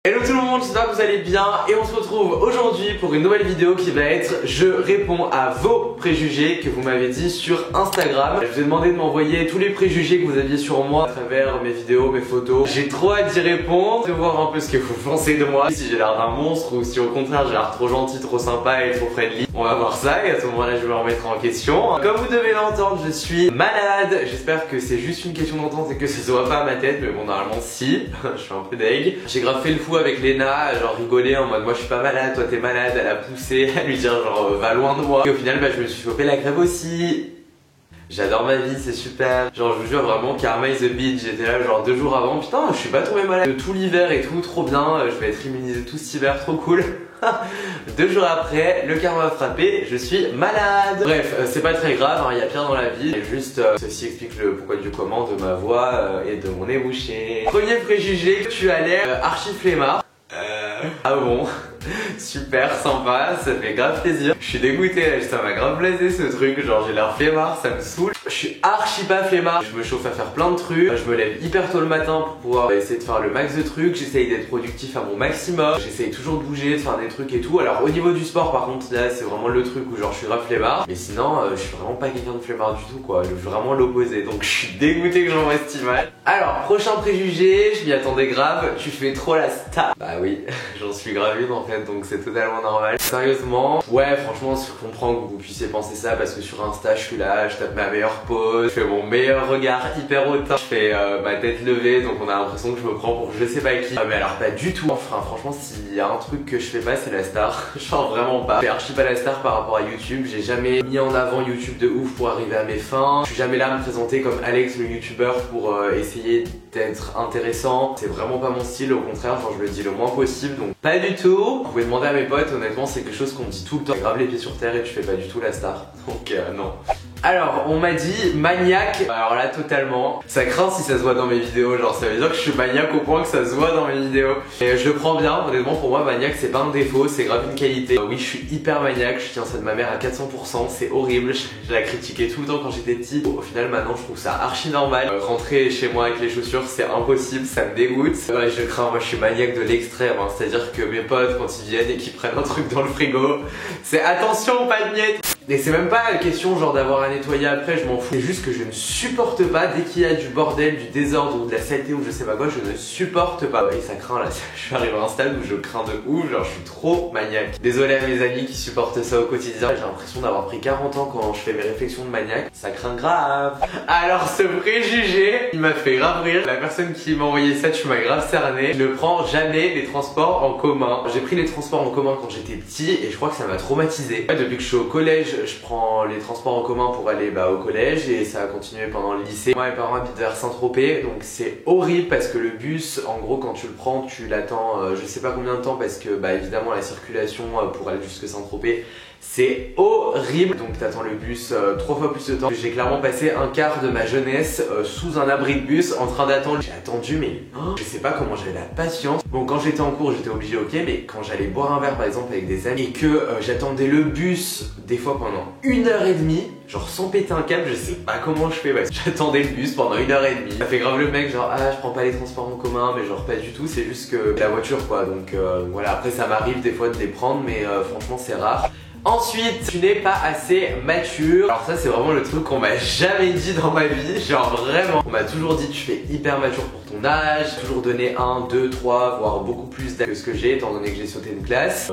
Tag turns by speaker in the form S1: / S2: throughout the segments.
S1: Hello tout le monde, j'espère que vous allez bien et on se retrouve aujourd'hui pour une nouvelle vidéo qui va être je réponds à vos préjugés que vous m'avez dit sur Instagram. Je vous ai demandé de m'envoyer tous les préjugés que vous aviez sur moi à travers mes vidéos, mes photos. J'ai trop hâte d'y répondre, de voir un peu ce que vous pensez de moi, si j'ai l'air d'un monstre ou si au contraire j'ai l'air trop gentil, trop sympa et trop friendly. On va voir ça et à ce moment-là je vais me remettre en question. Comme vous devez l'entendre, je suis malade. J'espère que c'est juste une question d'entente et que ça se voit pas à ma tête, mais bon normalement si. Je suis un peu deg. J'ai grave fait le fou avec Léna, genre rigoler en mode moi je suis pas malade, toi t'es malade, elle a poussé à lui dire genre va loin de moi. Et au final je me suis chopé la crève aussi. J'adore ma vie, c'est super. Genre je vous jure vraiment karma is a bitch. J'étais là genre 2 jours avant, putain je suis pas tombé malade de tout l'hiver et tout, trop bien. Je vais être immunisé tout cet hiver, trop cool. 2 jours après, le karma a frappé, je suis malade. Bref, c'est pas très grave, il y a pire dans la vie. Et juste, ceci explique le pourquoi du comment de ma voix et de mon nez bouché. Premier préjugé, tu as l'air archi flemmard. Ah bon. Super sympa, ça fait grave plaisir. Je suis dégoûté, ça m'a grave blasé ce truc, genre j'ai l'air flemmard, ça me saoule. Je suis archi pas flemmard, je me chauffe à faire plein de trucs. Je me lève hyper tôt le matin pour pouvoir essayer de faire le max de trucs. J'essaye d'être productif à mon maximum. J'essaye toujours de bouger, de faire des trucs et tout. Alors au niveau du sport par contre là c'est vraiment le truc où genre je suis grave flemmard. Mais sinon je suis vraiment pas quelqu'un de flemmard du tout quoi, je suis vraiment l'opposé. Donc je suis dégoûté que j'en reste si mal. Alors prochain préjugé, je m'y attendais grave, tu fais trop la star. Bah oui, j'en suis grave une en fait donc c'est totalement normal. Sérieusement, ouais franchement je comprends que vous puissiez penser ça parce que sur Insta je suis là, je tape ma meilleure pose, je fais mon meilleur regard hyper hautain, je fais ma tête levée donc on a l'impression que je me prends pour je sais pas qui. Mais alors pas du tout, enfin franchement s'il y a un truc que je fais pas c'est la star, genre vraiment pas. Je fais archi pas la star par rapport à YouTube, j'ai jamais mis en avant YouTube de ouf pour arriver à mes fins. Je suis jamais là à me présenter comme Alex le youtubeur pour essayer d'être intéressant. C'est vraiment pas mon style, au contraire genre je le dis le moins possible donc pas du tout. Vous pouvez demander à mes potes, honnêtement c'est quelque chose qu'on me dit tout le temps. Grave les pieds sur terre et tu fais pas du tout la star. Donc non. Alors on m'a dit maniaque, alors là totalement. Ça craint si ça se voit dans mes vidéos, genre ça veut dire que je suis maniaque au point que ça se voit dans mes vidéos. Et je le prends bien, honnêtement pour moi maniaque c'est pas un défaut, c'est grave une qualité. Oui je suis hyper maniaque, je tiens ça de ma mère à 400%, c'est horrible, je la critiquais tout le temps quand j'étais petit. Au final maintenant je trouve ça archi normal. Rentrer chez moi avec les chaussures c'est impossible, ça me dégoûte. Ouais je crains, moi je suis maniaque de l'extrême, hein. C'est à dire que mes potes quand ils viennent et qu'ils prennent un truc dans le frigo, c'est attention pas de miettes. Et c'est même pas la question genre d'avoir à nettoyer après, je m'en fous. C'est juste que je ne supporte pas dès qu'il y a du bordel, du désordre ou de la saleté ou je sais pas quoi, je ne supporte pas. Et ça craint là, je suis arrivé à un stade où je crains de ouf, genre je suis trop maniaque. Désolé à mes amis qui supportent ça au quotidien, j'ai l'impression d'avoir pris 40 ans quand je fais mes réflexions de maniaque, ça craint grave. Alors ce préjugé, il m'a fait grave rire. La personne qui m'a envoyé ça, tu m'as grave cerné. Je ne prends jamais les transports en commun. J'ai pris les transports en commun quand j'étais petit et je crois que ça m'a traumatisé. Depuis que je suis au collège, je prends les transports en commun pour aller au collège et ça a continué pendant le lycée. Moi mes parents habitent vers Saint-Tropez donc c'est horrible parce que le bus en gros quand tu le prends tu l'attends je sais pas combien de temps parce que évidemment la circulation pour aller jusque Saint-Tropez c'est horrible donc t'attends le bus 3 fois plus de temps. J'ai clairement passé un quart de ma jeunesse sous un abri de bus en train d'attendre. J'ai attendu mais je sais pas comment j'avais la patience. Bon quand j'étais en cours j'étais obligé ok mais quand j'allais boire un verre par exemple avec des amis et que j'attendais le bus des fois pendant 1h30 genre sans péter un câble, je sais pas comment je fais, j'attendais le bus pendant 1h30. Ça fait grave le mec genre je prends pas les transports en commun mais genre pas du tout, c'est juste que la voiture quoi donc voilà après ça m'arrive des fois de les prendre mais franchement c'est rare. Ensuite, tu n'es pas assez mature. Alors ça c'est vraiment le truc qu'on m'a jamais dit dans ma vie, genre vraiment. On m'a toujours dit tu fais hyper mature pour ton âge, toujours donné 1, 2, 3, voire beaucoup plus que ce que j'ai étant donné que j'ai sauté une classe.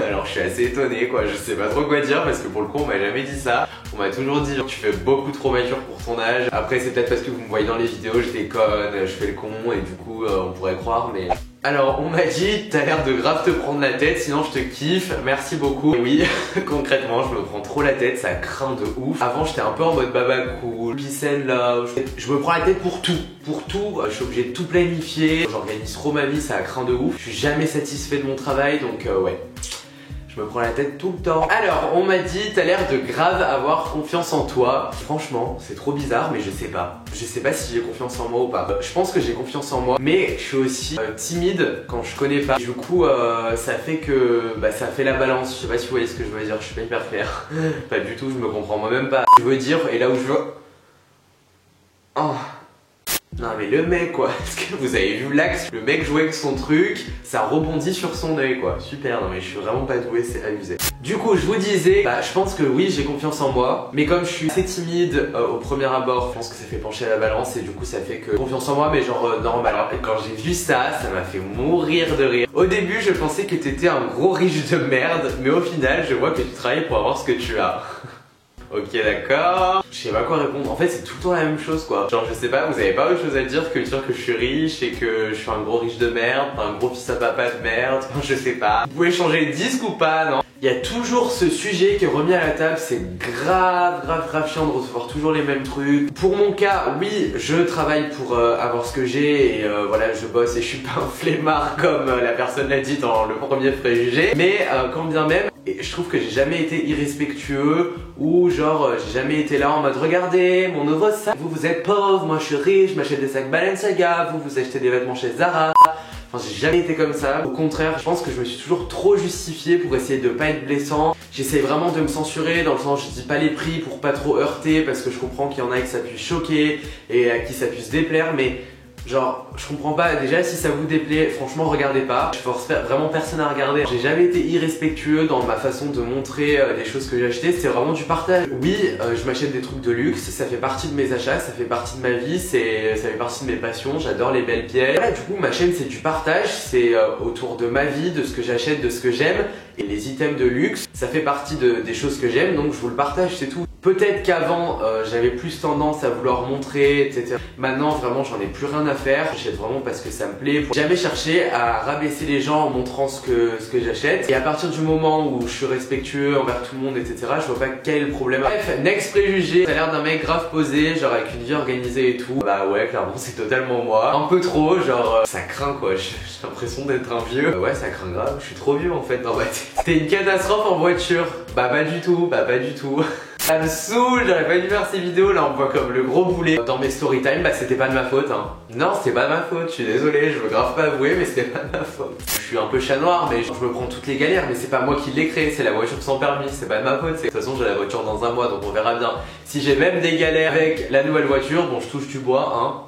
S1: Alors je suis assez étonné quoi, je sais pas trop quoi dire parce que pour le coup on m'a jamais dit ça. On m'a toujours dit tu fais beaucoup trop mature pour ton âge. Après c'est peut-être parce que vous me voyez dans les vidéos, je déconne, je fais le con et du coup on pourrait croire mais... Alors on m'a dit t'as l'air de grave te prendre la tête sinon je te kiffe, merci beaucoup. Et oui concrètement je me prends trop la tête, ça craint de ouf. Avant j'étais un peu en mode baba cool, peace and love. Je me prends la tête pour tout, je suis obligé de tout planifier. J'organise trop ma vie, ça craint de ouf. Je suis jamais satisfait de mon travail donc ouais. Je me prends la tête tout le temps. Alors, on m'a dit, t'as l'air de grave avoir confiance en toi. Franchement, c'est trop bizarre, mais je sais pas. Je sais pas si j'ai confiance en moi ou pas. Je pense que j'ai confiance en moi, mais je suis aussi timide quand je connais pas. Du coup, ça fait que ça fait la balance. Je sais pas si vous voyez ce que je veux dire. Je suis pas hyper clair. Pas du tout, je me comprends moi-même pas. Je veux dire, et là où je veux... Oh. Non mais le mec quoi, est-ce que vous avez vu l'axe? Le mec jouait avec son truc, ça rebondit sur son œil quoi. Super, non mais je suis vraiment pas doué, c'est abusé. Du coup je vous disais, je pense que oui j'ai confiance en moi, mais comme je suis assez timide au premier abord, je pense que ça fait pencher à la balance et du coup ça fait que confiance en moi mais genre normal. Alors quand j'ai vu ça, ça m'a fait mourir de rire. Au début je pensais que t'étais un gros riche de merde, mais au final je vois que tu travailles pour avoir ce que tu as. Ok d'accord. Je sais pas quoi répondre. En fait c'est tout le temps la même chose quoi. Genre je sais pas, vous avez pas autre chose à dire que dire que je suis riche et que je suis un gros riche de merde, un gros fils à papa de merde, je sais pas. Vous pouvez changer de disque ou pas, non? Il y a toujours ce sujet qui est remis à la table, c'est grave chiant de recevoir toujours les mêmes trucs. Pour mon cas, oui, je travaille pour avoir ce que j'ai et voilà, je bosse et je suis pas un flemmard comme la personne l'a dit dans le premier préjugé. Mais quand bien même, et je trouve que j'ai jamais été irrespectueux ou genre j'ai jamais été là en mode regardez mon nouveau sac, vous êtes pauvre, moi je suis riche, je m'achète des sacs Balenciaga, vous achetez des vêtements chez Zara. Enfin j'ai jamais été comme ça, au contraire je pense que je me suis toujours trop justifié pour essayer de pas être blessant. J'essaye vraiment de me censurer dans le sens je dis pas les prix pour pas trop heurter parce que je comprends qu'il y en a que ça puisse choquer et à qui ça puisse déplaire, mais genre, je comprends pas, déjà si ça vous déplaît, franchement regardez pas. Je force vraiment personne à regarder. J'ai jamais été irrespectueux dans ma façon de montrer les choses que j'ai achetées, c'est vraiment du partage. Oui, je m'achète des trucs de luxe, ça fait partie de mes achats, ça fait partie de ma vie, ça fait partie de mes passions, j'adore les belles pièces. Voilà, du coup ma chaîne c'est du partage, c'est autour de ma vie, de ce que j'achète, de ce que j'aime. Et les items de luxe, ça fait partie des choses que j'aime, donc je vous le partage, c'est tout. Peut-être qu'avant j'avais plus tendance à vouloir montrer, etc. Maintenant vraiment j'en ai plus rien à faire. J'achète vraiment parce que ça me plaît. J'ai jamais cherché à rabaisser les gens en montrant ce que j'achète. Et à partir du moment où je suis respectueux envers tout le monde, etc. je vois pas quel est le problème. Bref, next préjugé. Ça a l'air d'un mec grave posé, genre avec une vie organisée et tout. Bah ouais, clairement c'est totalement moi. Un peu trop, genre ça craint quoi. J'ai l'impression d'être un vieux. Ouais, ça craint grave. Je suis trop vieux en fait dans ma tête. C'était une catastrophe en voiture. Bah pas du tout, pas du tout. Ça me saoule, j'aurais pas dû faire ces vidéos, là on me voit comme le gros boulet. Dans mes story time, c'était pas de ma faute hein. Non, c'était pas de ma faute, je suis désolé, je veux grave pas avouer, mais c'était pas de ma faute. Je suis un peu chat noir, mais je me prends toutes les galères, mais c'est pas moi qui l'ai créé, c'est la voiture sans permis, c'est pas de ma faute. De toute façon, j'ai la voiture dans un mois, donc on verra bien. Si j'ai même des galères avec la nouvelle voiture, bon je touche du bois hein.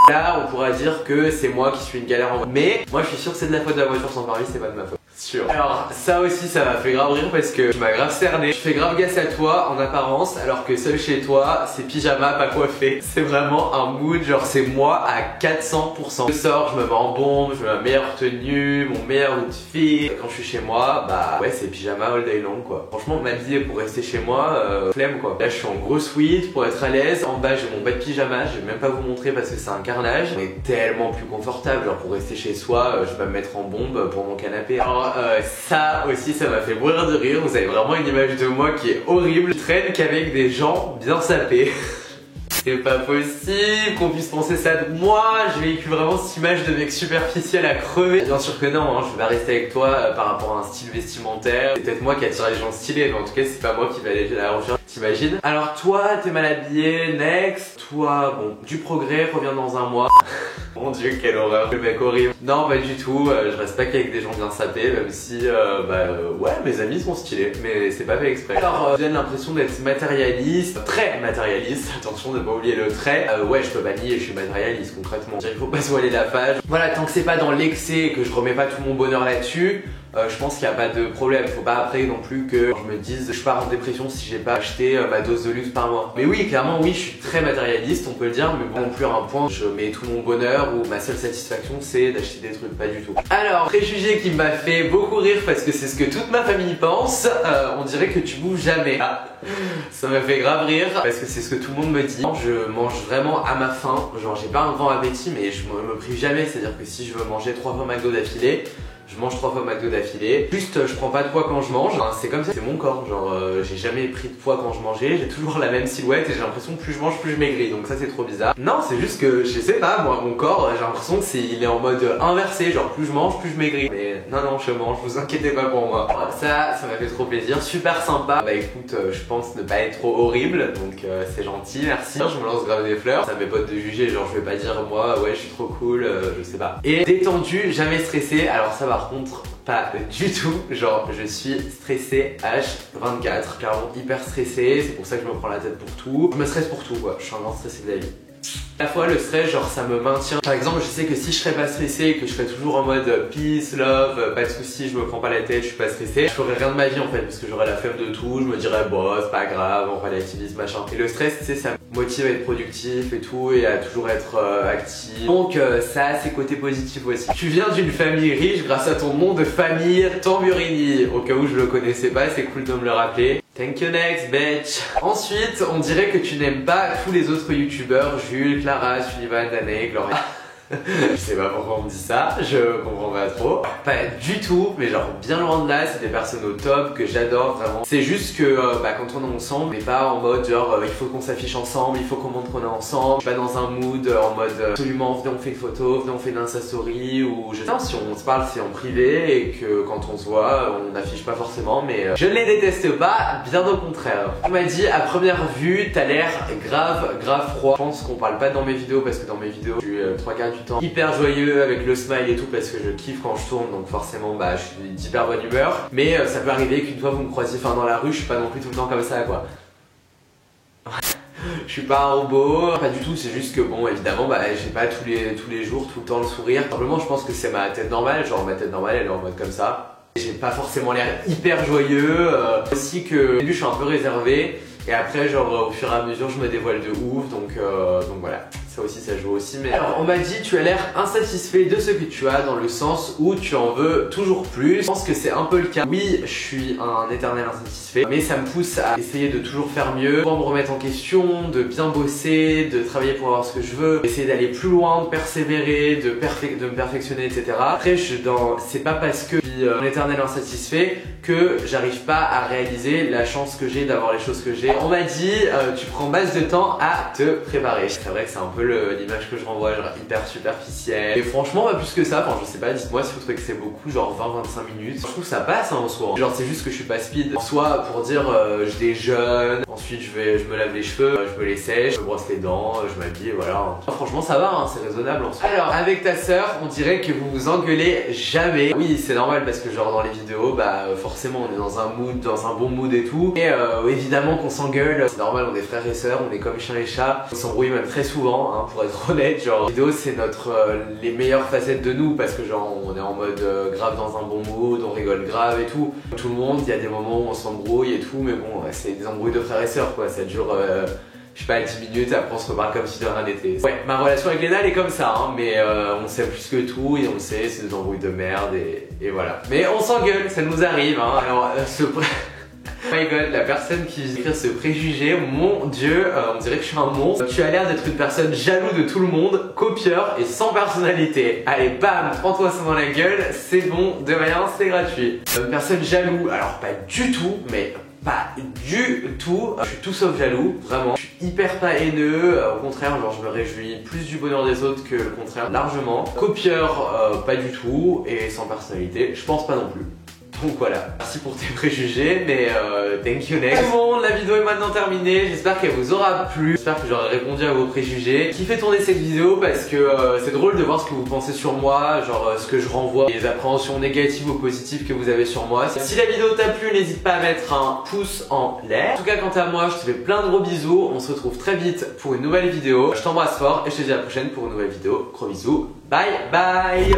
S1: Là, on pourra dire que c'est moi qui suis une galère en vrai. Mais moi je suis sûr que c'est de la faute de la voiture sans permis, c'est pas de ma faute. Sûr. Alors ça aussi ça m'a fait grave rire parce que tu m'as grave cerné. Je fais grave gaffe à toi en apparence alors que seul chez toi c'est pyjama pas coiffé. C'est vraiment un mood genre c'est moi à 400%. Je sors, je me mets en bombe, je mets ma meilleure tenue, mon meilleur outfit. Quand je suis chez moi bah ouais c'est pyjama all day long quoi. Franchement m'habiller pour rester chez moi flemme quoi. Là je suis en gros sweat pour être à l'aise. En bas j'ai mon bas de pyjama, je vais même pas vous montrer parce que c'est un carnage. Mais tellement plus confortable genre pour rester chez soi je vais me mettre en bombe pour mon canapé. Alors ça aussi ça m'a fait mourir de rire. Vous avez vraiment une image de moi qui est horrible. Je traîne qu'avec des gens bien sapés. C'est pas possible qu'on puisse penser ça de moi. Je véhicule vraiment cette image de mec superficiel à crever. Bien sûr que non, hein, je vais pas rester avec toi par rapport à un style vestimentaire. C'est peut-être moi qui attire les gens stylés, mais en tout cas c'est pas moi qui vais aller à la recherche. T'imagines? Alors toi t'es mal habillé, next. Toi bon, du progrès, reviens dans un mois. Mon dieu quelle horreur, le mec horrible. Non pas du tout, je reste pas qu'avec des gens bien sapés, même si ouais mes amis sont stylés, mais c'est pas fait exprès. Alors j'ai l'impression d'être matérialiste, très matérialiste, attention de pas oublier le trait. Ouais je peux pas nier, je suis matérialiste concrètement. Il faut pas se voiler la face. Voilà, tant que c'est pas dans l'excès et que je remets pas tout mon bonheur là-dessus, je pense qu'il n'y a pas de problème. Faut pas après non plus que je me dise je pars en dépression si j'ai pas acheté ma dose de luxe par mois. Mais oui, clairement oui, je suis très matérialiste, on peut le dire, mais bon, non plus à un point je mets tout mon bonheur ou ma seule satisfaction c'est d'acheter des trucs, pas du tout. Alors, préjugé qui m'a fait beaucoup rire parce que c'est ce que toute ma famille pense, on dirait que tu bouges jamais. Ah, ça m'a fait grave rire parce que c'est ce que tout le monde me dit. Je mange vraiment à ma faim, genre j'ai pas un grand appétit mais je me prive jamais, c'est-à-dire que si je veux manger 3 fois McDo d'affilée, je mange 3 fois McDo d'affilée. Juste je prends pas de poids quand je mange, enfin, c'est comme ça, c'est mon corps, genre j'ai jamais pris de poids quand je mangeais, j'ai toujours la même silhouette et j'ai l'impression que plus je mange plus je maigris, donc ça c'est trop bizarre. Non c'est juste que je sais pas, moi mon corps j'ai l'impression que il est en mode inversé, genre plus je mange plus je maigris. Mais non je mange, vous inquiétez pas pour moi. Ça m'a fait trop plaisir, super sympa. Bah écoute je pense ne pas être trop horrible, donc c'est gentil, merci. Je me lance grave des fleurs, ça mes potes de juger, genre je vais pas dire moi ouais je suis trop cool, je sais pas. Et détendu, jamais stressé, alors ça par contre pas du tout, genre je suis stressé H24, clairement hyper stressé, c'est pour ça que je me prends la tête pour tout. Je me stresse pour tout quoi, je suis un grand stressé de la vie. À la fois le stress, genre ça me maintient. Par exemple, je sais que si je serais pas stressé, que je serais toujours en mode peace, love, pas de soucis, je me prends pas la tête, je suis pas stressé, je ferais rien de ma vie en fait, parce que j'aurais la flemme de tout, je me dirais bon c'est pas grave, on relativise machin. Et le stress, tu sais, ça me motive à être productif et tout, et à toujours être actif. Donc ça a ses côtés positifs aussi. Tu viens d'une famille riche grâce à ton nom de famille Tamburini. Au cas où je le connaissais pas, c'est cool de me le rappeler. Thank you next bitch. Ensuite, on dirait que tu n'aimes pas tous les autres youtubeurs, Jules, Clara, Sullivan, Danae, Gloria. Je sais pas pourquoi on me dit ça, je comprends pas trop. Pas du tout, mais genre bien loin de là, c'est des personnes au top que j'adore vraiment. C'est juste que quand on est ensemble, on n'est pas en mode genre il faut qu'on s'affiche ensemble, il faut qu'on montre qu'on est ensemble. Je suis pas dans un mood en mode absolument venez on fait une photo, venez on fait une Insta story ou je sais pas, si on se parle c'est en privé et que quand on se voit on n'affiche pas forcément, mais je ne les déteste pas, bien au contraire. On m'a dit à première vue t'as l'air grave froid. Je pense qu'on parle pas dans mes vidéos parce que dans mes vidéos je suis 3/4 du temps hyper joyeux avec le smile et tout parce que je kiffe quand je tourne, donc forcément je suis d'hyper bonne humeur. Mais ça peut arriver qu'une fois vous me croisiez dans la rue, je suis pas non plus tout le temps comme ça quoi. Je suis pas un robot, pas du tout, c'est juste que bon évidemment j'ai pas tous les jours tout le temps le sourire. Simplement je pense que c'est ma tête normale, genre ma tête normale elle est en mode comme ça. J'ai pas forcément l'air hyper joyeux, aussi que au début je suis un peu réservé et après genre au fur et à mesure je me dévoile de ouf, donc voilà. Ça aussi ça joue aussi, mais alors on m'a dit tu as l'air insatisfait de ce que tu as dans le sens où tu en veux toujours plus. Je pense que c'est un peu le cas. Oui, je suis un éternel insatisfait, mais ça me pousse à essayer de toujours faire mieux, pour me remettre en question, de bien bosser, de travailler pour avoir ce que je veux, essayer d'aller plus loin, de persévérer, de me perfectionner, etc. Après c'est pas parce que je suis un éternel insatisfait que j'arrive pas à réaliser la chance que j'ai d'avoir les choses que j'ai. On m'a dit tu prends masse de temps à te préparer. C'est vrai que c'est un peu l'image que je renvoie, genre hyper superficielle. Et franchement, pas plus que ça, enfin je sais pas, dites-moi si vous trouvez que c'est beaucoup, genre 20-25 minutes. Je trouve que ça passe en soi. Genre c'est juste que je suis pas speed. En soi, pour dire je déjeune, ensuite je me lave les cheveux, je me les sèche, je me brosse les dents, je m'habille, voilà. Franchement ça va, c'est raisonnable en soi. Alors avec ta sœur, on dirait que vous vous engueulez jamais. Oui, c'est normal parce que genre dans les vidéos, forcément on est dans un mood, dans un bon mood et tout. Et évidemment qu'on s'engueule, c'est normal, on est frères et sœurs, on est comme chien et chat. On s'embrouille même très souvent. Pour être honnête, genre vidéo c'est les meilleures facettes de nous parce que genre on est en mode grave dans un bon mood, on rigole grave et tout. Tout le monde, il y a des moments où on s'embrouille et tout, mais bon c'est des embrouilles de frères et sœurs quoi, ça dure je sais pas 10 minutes, après on se reparle comme si de rien n'était. Ouais, ma relation avec Léna elle est comme ça, mais on sait plus que tout et on le sait, c'est des embrouilles de merde et voilà. Mais on s'engueule, ça nous arrive, alors Oh my god, la personne qui écrit ce préjugé, mon dieu, on dirait que je suis un monstre. Tu as l'air d'être une personne jaloux de tout le monde, copieur et sans personnalité. Allez, bam, prends-toi ça dans la gueule, c'est bon, de rien, c'est gratuit. Une personne jaloux, alors pas du tout, mais pas du tout. Je suis tout sauf jaloux, vraiment. Je suis hyper pas haineux, au contraire, genre je me réjouis plus du bonheur des autres que le contraire, largement. Copieur, pas du tout, et sans personnalité, je pense pas non plus. Donc voilà, merci pour tes préjugés, mais thank you next. Bon, la vidéo est maintenant terminée, j'espère qu'elle vous aura plu, j'espère que j'aurai répondu à vos préjugés. Kiffez tourner cette vidéo parce que c'est drôle de voir ce que vous pensez sur moi, genre ce que je renvoie, les appréhensions négatives ou positives que vous avez sur moi. Si la vidéo t'a plu, n'hésite pas à mettre un pouce en l'air. En tout cas, quant à moi, je te fais plein de gros bisous, on se retrouve très vite pour une nouvelle vidéo. Je t'embrasse fort et je te dis à la prochaine pour une nouvelle vidéo. Gros bisous, bye bye.